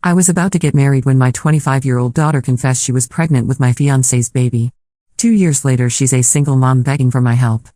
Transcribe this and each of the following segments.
I was about to get married when my 25-year-old daughter confessed she was pregnant with my fiancé's baby. 2 years later, she's a single mom begging for my help.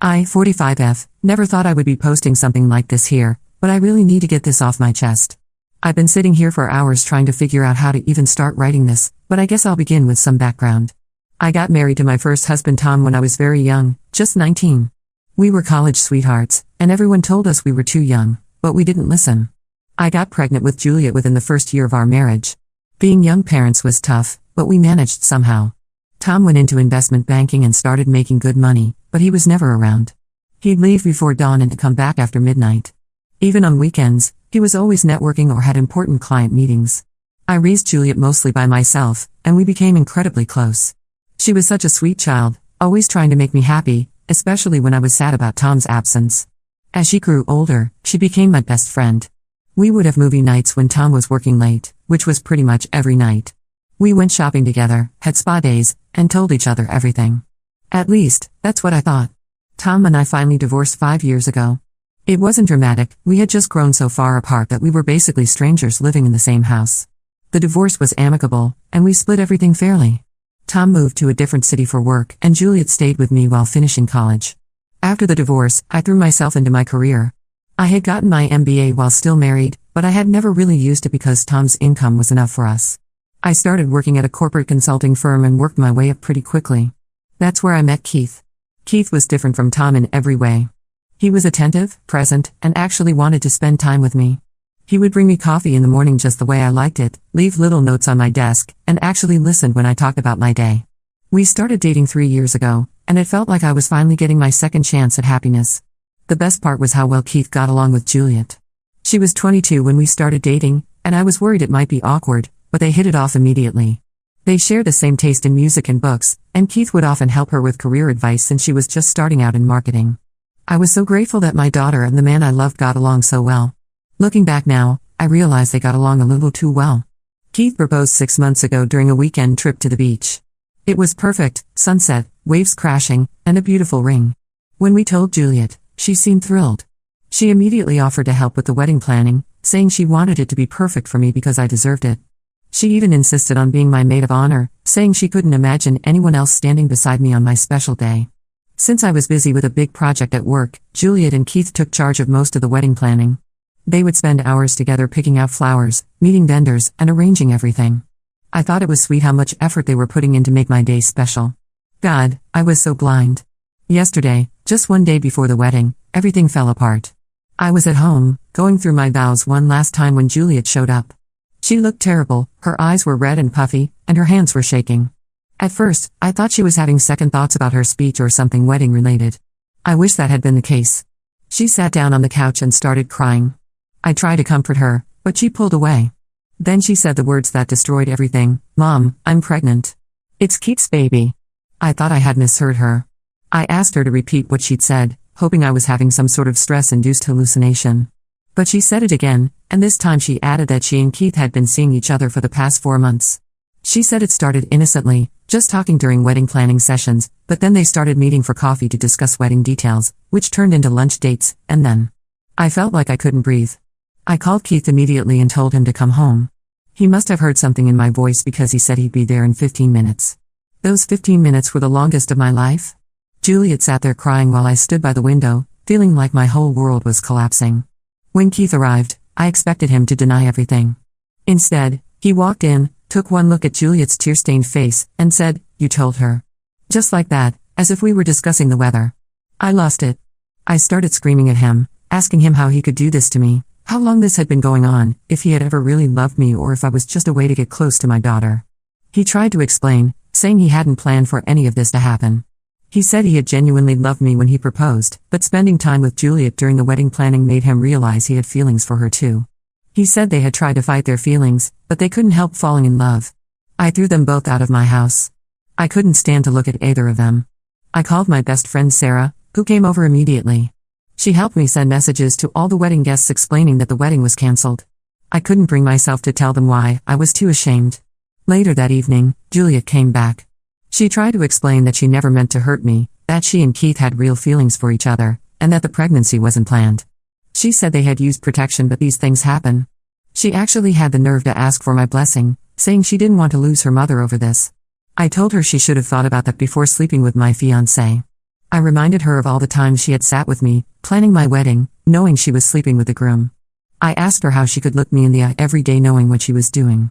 I, 45F, never thought I would be posting something like this here, but I really need to get this off my chest. I've been sitting here for hours trying to figure out how to even start writing this, but I guess I'll begin with some background. I got married to my first husband Tom when I was very young, just 19. We were college sweethearts, and everyone told us we were too young, but we didn't listen. I got pregnant with Juliet within the first year of our marriage. Being young parents was tough, but we managed somehow. Tom went into investment banking and started making good money, but he was never around. He'd leave before dawn and come back after midnight. Even on weekends, he was always networking or had important client meetings. I raised Juliet mostly by myself, and we became incredibly close. She was such a sweet child, always trying to make me happy, especially when I was sad about Tom's absence. As she grew older, she became my best friend. We would have movie nights when Tom was working late, which was pretty much every night. We went shopping together, had spa days, and told each other everything. At least, that's what I thought. Tom and I finally divorced 5 years ago. It wasn't dramatic, we had just grown so far apart that we were basically strangers living in the same house. The divorce was amicable, and we split everything fairly. Tom moved to a different city for work, and Juliet stayed with me while finishing college. After the divorce, I threw myself into my career. I had gotten my MBA while still married, but I had never really used it because Tom's income was enough for us. I started working at a corporate consulting firm and worked my way up pretty quickly. That's where I met Keith. Keith was different from Tom in every way. He was attentive, present, and actually wanted to spend time with me. He would bring me coffee in the morning just the way I liked it, leave little notes on my desk, and actually listened when I talked about my day. We started dating 3 years ago, and it felt like I was finally getting my second chance at happiness. The best part was how well Keith got along with Juliet. She was 22 when we started dating, and I was worried it might be awkward, but they hit it off immediately. They shared the same taste in music and books, and Keith would often help her with career advice since she was just starting out in marketing. I was so grateful that my daughter and the man I loved got along so well. Looking back now, I realize they got along a little too well. Keith proposed 6 months ago during a weekend trip to the beach. It was perfect, sunset, waves crashing, and a beautiful ring. When we told Juliet, she seemed thrilled. She immediately offered to help with the wedding planning, saying she wanted it to be perfect for me because I deserved it. She even insisted on being my maid of honor, saying she couldn't imagine anyone else standing beside me on my special day. Since I was busy with a big project at work, Juliet and Keith took charge of most of the wedding planning. They would spend hours together picking out flowers, meeting vendors, and arranging everything. I thought it was sweet how much effort they were putting in to make my day special. God, I was so blind. Yesterday, just one day before the wedding, everything fell apart. I was at home, going through my vows one last time when Juliet showed up. She looked terrible, her eyes were red and puffy, and her hands were shaking. At first, I thought she was having second thoughts about her speech or something wedding-related. I wish that had been the case. She sat down on the couch and started crying. I tried to comfort her, but she pulled away. Then she said the words that destroyed everything, "Mom, I'm pregnant. It's Keith's baby." I thought I had misheard her. I asked her to repeat what she'd said, hoping I was having some sort of stress-induced hallucination. But she said it again, and this time she added that she and Keith had been seeing each other for the past 4 months. She said it started innocently, just talking during wedding planning sessions, but then they started meeting for coffee to discuss wedding details, which turned into lunch dates, and then I felt like I couldn't breathe. I called Keith immediately and told him to come home. He must have heard something in my voice because he said he'd be there in 15 minutes. Those 15 minutes were the longest of my life. Juliet sat there crying while I stood by the window, feeling like my whole world was collapsing. When Keith arrived, I expected him to deny everything. Instead, he walked in, took one look at Juliet's tear-stained face, and said, "You told her." Just like that, as if we were discussing the weather. I lost it. I started screaming at him, asking him how he could do this to me, how long this had been going on, if he had ever really loved me or if I was just a way to get close to my daughter. He tried to explain, saying he hadn't planned for any of this to happen. He said he had genuinely loved me when he proposed, but spending time with Juliet during the wedding planning made him realize he had feelings for her too. He said they had tried to fight their feelings, but they couldn't help falling in love. I threw them both out of my house. I couldn't stand to look at either of them. I called my best friend Sarah, who came over immediately. She helped me send messages to all the wedding guests explaining that the wedding was canceled. I couldn't bring myself to tell them why, I was too ashamed. Later that evening, Juliet came back. She tried to explain that she never meant to hurt me, that she and Keith had real feelings for each other, and that the pregnancy wasn't planned. She said they had used protection but these things happen. She actually had the nerve to ask for my blessing, saying she didn't want to lose her mother over this. I told her she should have thought about that before sleeping with my fiancé. I reminded her of all the times she had sat with me, planning my wedding, knowing she was sleeping with the groom. I asked her how she could look me in the eye every day knowing what she was doing.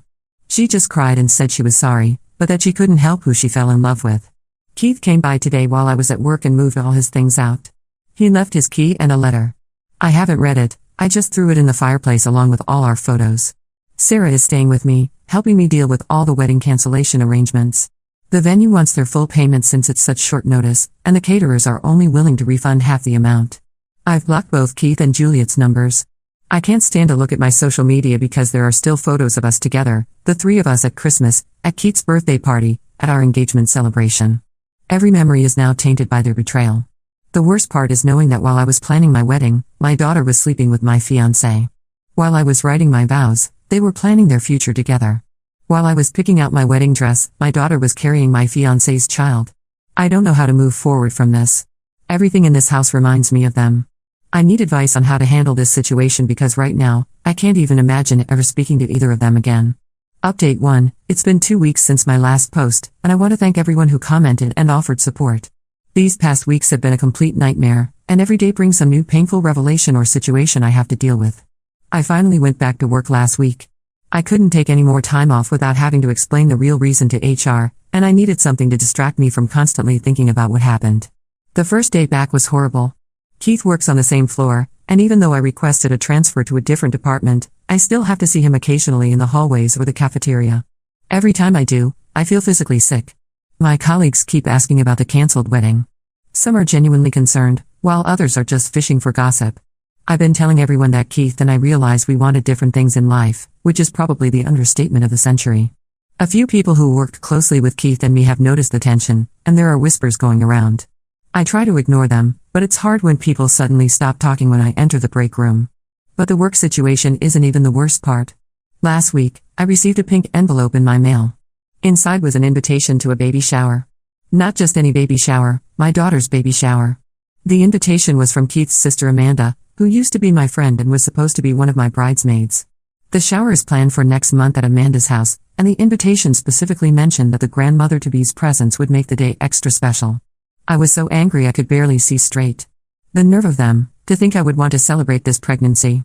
She just cried and said she was sorry, but that she couldn't help who she fell in love with. Keith came by today while I was at work and moved all his things out. He left his key and a letter. I haven't read it, I just threw it in the fireplace along with all our photos. Sarah is staying with me, helping me deal with all the wedding cancellation arrangements. The venue wants their full payment since it's such short notice, and the caterers are only willing to refund half the amount. I've blocked both Keith and Juliet's numbers. I can't stand to look at my social media because there are still photos of us together, the three of us at Christmas, at Keith's birthday party, at our engagement celebration. Every memory is now tainted by their betrayal. The worst part is knowing that while I was planning my wedding, my daughter was sleeping with my fiancé. While I was writing my vows, they were planning their future together. While I was picking out my wedding dress, my daughter was carrying my fiancé's child. I don't know how to move forward from this. Everything in this house reminds me of them. I need advice on how to handle this situation because right now, I can't even imagine ever speaking to either of them again. Update 1, it's been 2 weeks since my last post, and I want to thank everyone who commented and offered support. These past weeks have been a complete nightmare, and every day brings some new painful revelation or situation I have to deal with. I finally went back to work last week. I couldn't take any more time off without having to explain the real reason to HR, and I needed something to distract me from constantly thinking about what happened. The first day back was horrible. Keith works on the same floor, and even though I requested a transfer to a different department, I still have to see him occasionally in the hallways or the cafeteria. Every time I do, I feel physically sick. My colleagues keep asking about the cancelled wedding. Some are genuinely concerned, while others are just fishing for gossip. I've been telling everyone that Keith and I realized we wanted different things in life, which is probably the understatement of the century. A few people who worked closely with Keith and me have noticed the tension, and there are whispers going around. I try to ignore them, but it's hard when people suddenly stop talking when I enter the break room. But the work situation isn't even the worst part. Last week, I received a pink envelope in my mail. Inside was an invitation to a baby shower. Not just any baby shower, my daughter's baby shower. The invitation was from Keith's sister Amanda, who used to be my friend and was supposed to be one of my bridesmaids. The shower is planned for next month at Amanda's house, and the invitation specifically mentioned that the grandmother-to-be's presence would make the day extra special. I was so angry I could barely see straight. The nerve of them, to think I would want to celebrate this pregnancy.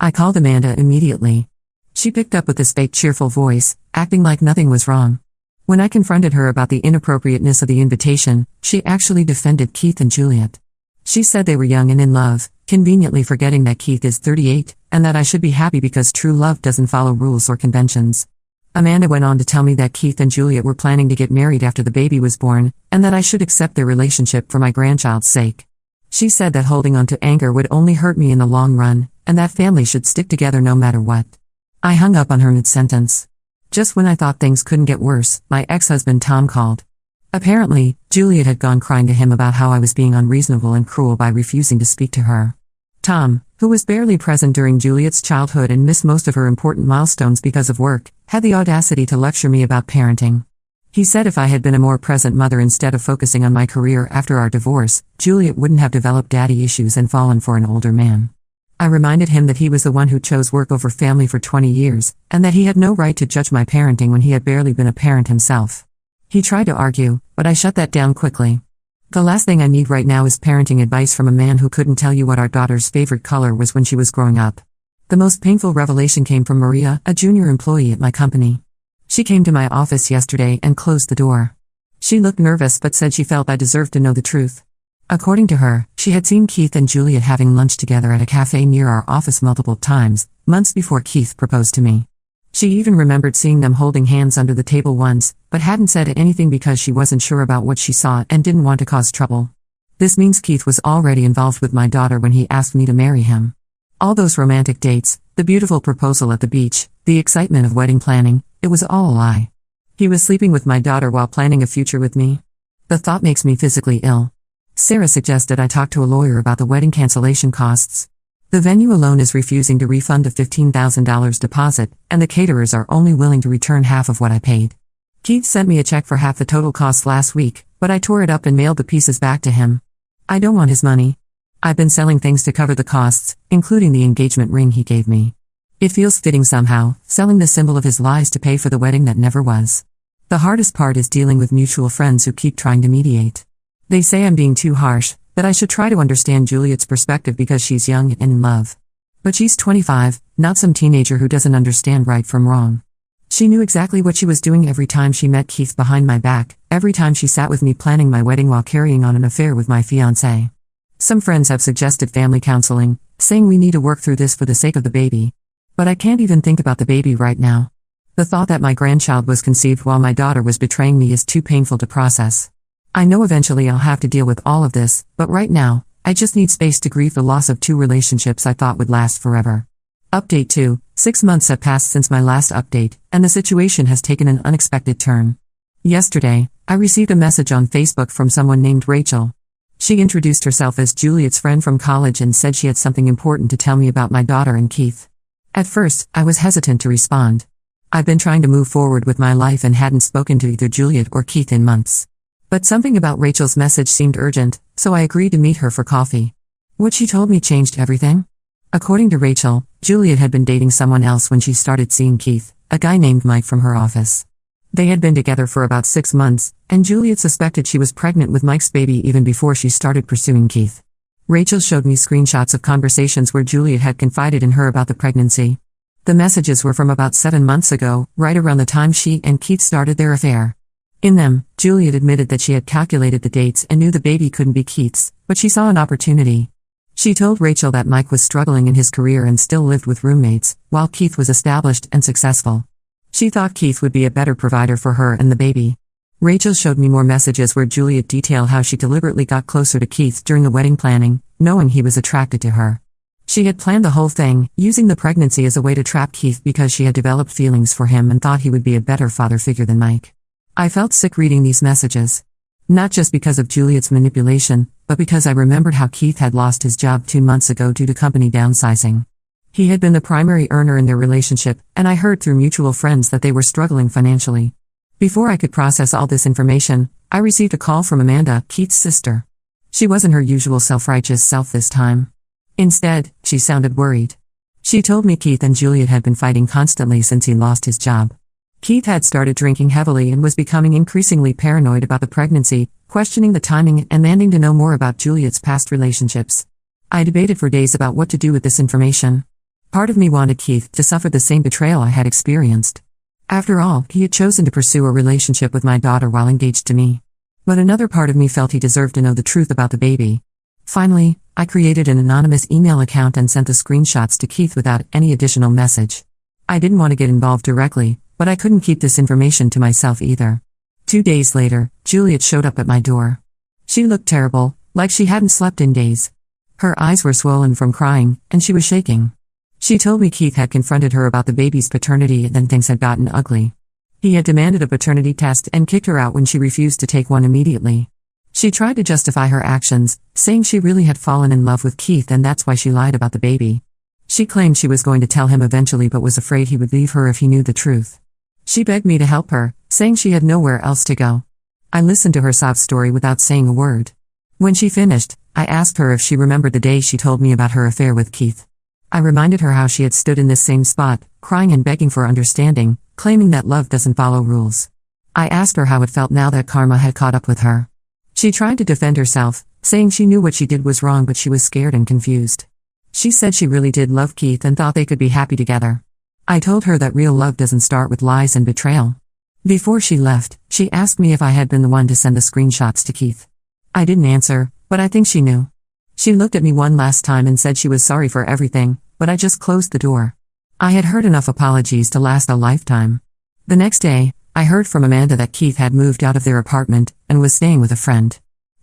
I called Amanda immediately. She picked up with this fake cheerful voice, acting like nothing was wrong. When I confronted her about the inappropriateness of the invitation, she actually defended Keith and Juliet. She said they were young and in love, conveniently forgetting that Keith is 38, and that I should be happy because true love doesn't follow rules or conventions. Amanda went on to tell me that Keith and Juliet were planning to get married after the baby was born, and that I should accept their relationship for my grandchild's sake. She said that holding on to anger would only hurt me in the long run, and that families should stick together no matter what. I hung up on her mid-sentence. Just when I thought things couldn't get worse, my ex-husband Tom called. Apparently, Juliet had gone crying to him about how I was being unreasonable and cruel by refusing to speak to her. Tom, who was barely present during Juliet's childhood and missed most of her important milestones because of work, had the audacity to lecture me about parenting. He said if I had been a more present mother instead of focusing on my career after our divorce, Juliet wouldn't have developed daddy issues and fallen for an older man. I reminded him that he was the one who chose work over family for 20 years, and that he had no right to judge my parenting when he had barely been a parent himself. He tried to argue, but I shut that down quickly. The last thing I need right now is parenting advice from a man who couldn't tell you what our daughter's favorite color was when she was growing up. The most painful revelation came from Maria, a junior employee at my company. She came to my office yesterday and closed the door. She looked nervous but said she felt I deserved to know the truth. According to her, she had seen Keith and Juliet having lunch together at a cafe near our office multiple times, months before Keith proposed to me. She even remembered seeing them holding hands under the table once, but hadn't said anything because she wasn't sure about what she saw and didn't want to cause trouble. This means Keith was already involved with my daughter when he asked me to marry him. All those romantic dates, the beautiful proposal at the beach, the excitement of wedding planning, it was all a lie. He was sleeping with my daughter while planning a future with me. The thought makes me physically ill. Sarah suggested I talk to a lawyer about the wedding cancellation costs. The venue alone is refusing to refund a $15,000 deposit, and the caterers are only willing to return half of what I paid. Keith sent me a check for half the total cost last week, but I tore it up and mailed the pieces back to him. I don't want his money. I've been selling things to cover the costs, including the engagement ring he gave me. It feels fitting somehow, selling the symbol of his lies to pay for the wedding that never was. The hardest part is dealing with mutual friends who keep trying to mediate. They say I'm being too harsh, that I should try to understand Juliet's perspective because she's young and in love. But she's 25, not some teenager who doesn't understand right from wrong. She knew exactly what she was doing every time she met Keith behind my back, every time she sat with me planning my wedding while carrying on an affair with my fiancé. Some friends have suggested family counseling, saying we need to work through this for the sake of the baby. But I can't even think about the baby right now. The thought that my grandchild was conceived while my daughter was betraying me is too painful to process. I know eventually I'll have to deal with all of this, but right now, I just need space to grieve the loss of 2 relationships I thought would last forever. Update 2. 6 months have passed since my last update, and the situation has taken an unexpected turn. Yesterday, I received a message on Facebook from someone named Rachel. She introduced herself as Juliet's friend from college and said she had something important to tell me about my daughter and Keith. At first, I was hesitant to respond. I've been trying to move forward with my life and hadn't spoken to either Juliet or Keith in months. But something about Rachel's message seemed urgent, so I agreed to meet her for coffee. What she told me changed everything. According to Rachel, Juliet had been dating someone else when she started seeing Keith, a guy named Mike from her office. They had been together for about 6 months, and Juliet suspected she was pregnant with Mike's baby even before she started pursuing Keith. Rachel showed me screenshots of conversations where Juliet had confided in her about the pregnancy. The messages were from about 7 months ago, right around the time she and Keith started their affair. In them, Juliet admitted that she had calculated the dates and knew the baby couldn't be Keith's, but she saw an opportunity. She told Rachel that Mike was struggling in his career and still lived with roommates, while Keith was established and successful. She thought Keith would be a better provider for her and the baby. Rachel showed me more messages where Juliet detailed how she deliberately got closer to Keith during the wedding planning, knowing he was attracted to her. She had planned the whole thing, using the pregnancy as a way to trap Keith because she had developed feelings for him and thought he would be a better father figure than Mike. I felt sick reading these messages. Not just because of Juliet's manipulation, but because I remembered how Keith had lost his job 2 months ago due to company downsizing. He had been the primary earner in their relationship, and I heard through mutual friends that they were struggling financially. Before I could process all this information, I received a call from Amanda, Keith's sister. She wasn't her usual self-righteous self this time. Instead, she sounded worried. She told me Keith and Juliet had been fighting constantly since he lost his job. Keith had started drinking heavily and was becoming increasingly paranoid about the pregnancy, questioning the timing and demanding to know more about Juliet's past relationships. I debated for days about what to do with this information. Part of me wanted Keith to suffer the same betrayal I had experienced. After all, he had chosen to pursue a relationship with my daughter while engaged to me. But another part of me felt he deserved to know the truth about the baby. Finally, I created an anonymous email account and sent the screenshots to Keith without any additional message. I didn't want to get involved directly, but I couldn't keep this information to myself either. 2 days later, Juliet showed up at my door. She looked terrible, like she hadn't slept in days. Her eyes were swollen from crying, and she was shaking. She told me Keith had confronted her about the baby's paternity and then things had gotten ugly. He had demanded a paternity test and kicked her out when she refused to take one immediately. She tried to justify her actions, saying she really had fallen in love with Keith and that's why she lied about the baby. She claimed she was going to tell him eventually but was afraid he would leave her if he knew the truth. She begged me to help her, saying she had nowhere else to go. I listened to her sob story without saying a word. When she finished, I asked her if she remembered the day she told me about her affair with Keith. I reminded her how she had stood in this same spot, crying and begging for understanding, claiming that love doesn't follow rules. I asked her how it felt now that karma had caught up with her. She tried to defend herself, saying she knew what she did was wrong but she was scared and confused. She said she really did love Keith and thought they could be happy together. I told her that real love doesn't start with lies and betrayal. Before she left, she asked me if I had been the one to send the screenshots to Keith. I didn't answer, but I think she knew. She looked at me one last time and said she was sorry for everything, but I just closed the door. I had heard enough apologies to last a lifetime. The next day, I heard from Amanda that Keith had moved out of their apartment and was staying with a friend.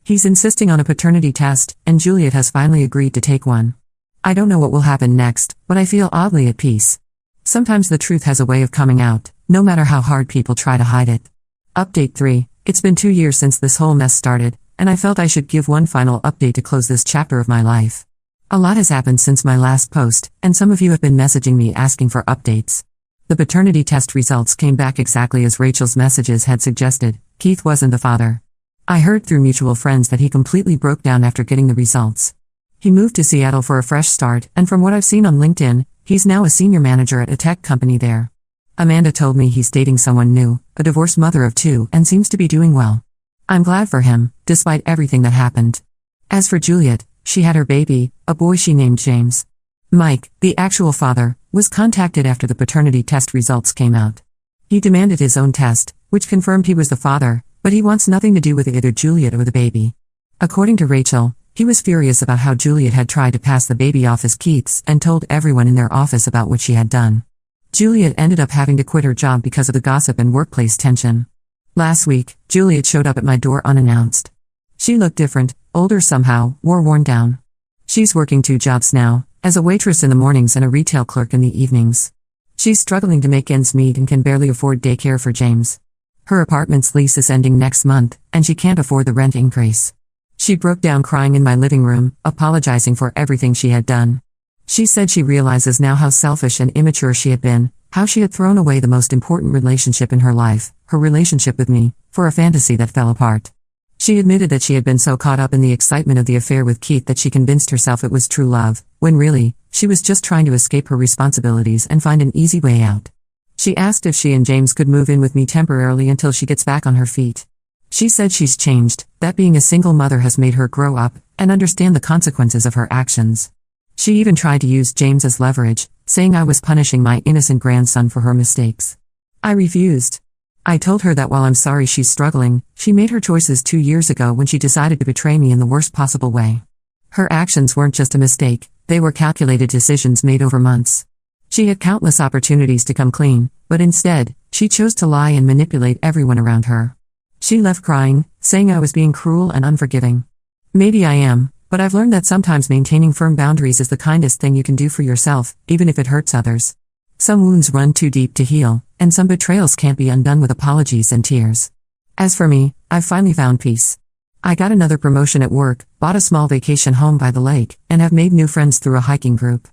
He's insisting on a paternity test, and Juliet has finally agreed to take one. I don't know what will happen next, but I feel oddly at peace. Sometimes the truth has a way of coming out, no matter how hard people try to hide it. Update 3. It's been 2 years since this whole mess started, and I felt I should give one final update to close this chapter of my life. A lot has happened since my last post, and some of you have been messaging me asking for updates. The paternity test results came back exactly as Rachel's messages had suggested. Keith wasn't the father. I heard through mutual friends that he completely broke down after getting the results. He moved to Seattle for a fresh start, and from what I've seen on LinkedIn, He's now a senior manager at a tech company there. Amanda told me he's dating someone new, a divorced mother of two, and seems to be doing well. I'm glad for him, despite everything that happened. As for Juliet, she had her baby, a boy she named James. Mike, the actual father, was contacted after the paternity test results came out. He demanded his own test, which confirmed he was the father, but he wants nothing to do with either Juliet or the baby. According to Rachel, he was furious about how Juliet had tried to pass the baby off as Keith's and told everyone in their office about what she had done. Juliet ended up having to quit her job because of the gossip and workplace tension. Last week, Juliet showed up at my door unannounced. She looked different, older somehow, worn down. She's working 2 jobs now, as a waitress in the mornings and a retail clerk in the evenings. She's struggling to make ends meet and can barely afford daycare for James. Her apartment's lease is ending next month, and she can't afford the rent increase. She broke down crying in my living room, apologizing for everything she had done. She said she realizes now how selfish and immature she had been, how she had thrown away the most important relationship in her life, her relationship with me, for a fantasy that fell apart. She admitted that she had been so caught up in the excitement of the affair with Keith that she convinced herself it was true love, when really, she was just trying to escape her responsibilities and find an easy way out. She asked if she and James could move in with me temporarily until she gets back on her feet. She said she's changed, that being a single mother has made her grow up and understand the consequences of her actions. She even tried to use James as leverage, saying I was punishing my innocent grandson for her mistakes. I refused. I told her that while I'm sorry she's struggling, she made her choices 2 years ago when she decided to betray me in the worst possible way. Her actions weren't just a mistake, they were calculated decisions made over months. She had countless opportunities to come clean, but instead, she chose to lie and manipulate everyone around her. She left crying, saying I was being cruel and unforgiving. Maybe I am, but I've learned that sometimes maintaining firm boundaries is the kindest thing you can do for yourself, even if it hurts others. Some wounds run too deep to heal, and some betrayals can't be undone with apologies and tears. As for me, I've finally found peace. I got another promotion at work, bought a small vacation home by the lake, and have made new friends through a hiking group.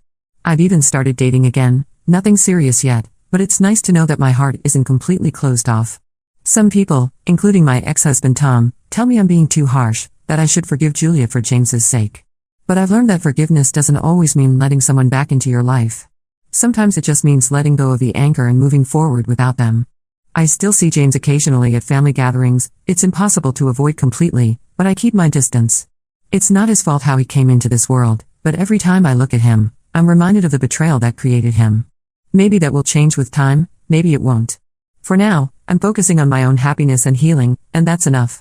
I've even started dating again, nothing serious yet, but it's nice to know that my heart isn't completely closed off. Some people, including my ex-husband Tom, tell me I'm being too harsh, that I should forgive Julia for James's sake. But I've learned that forgiveness doesn't always mean letting someone back into your life. Sometimes it just means letting go of the anger and moving forward without them. I still see James occasionally at family gatherings. It's impossible to avoid completely, but I keep my distance. It's not his fault how he came into this world, but every time I look at him, I'm reminded of the betrayal that created him. Maybe that will change with time, maybe it won't. For now, I'm focusing on my own happiness and healing, and that's enough.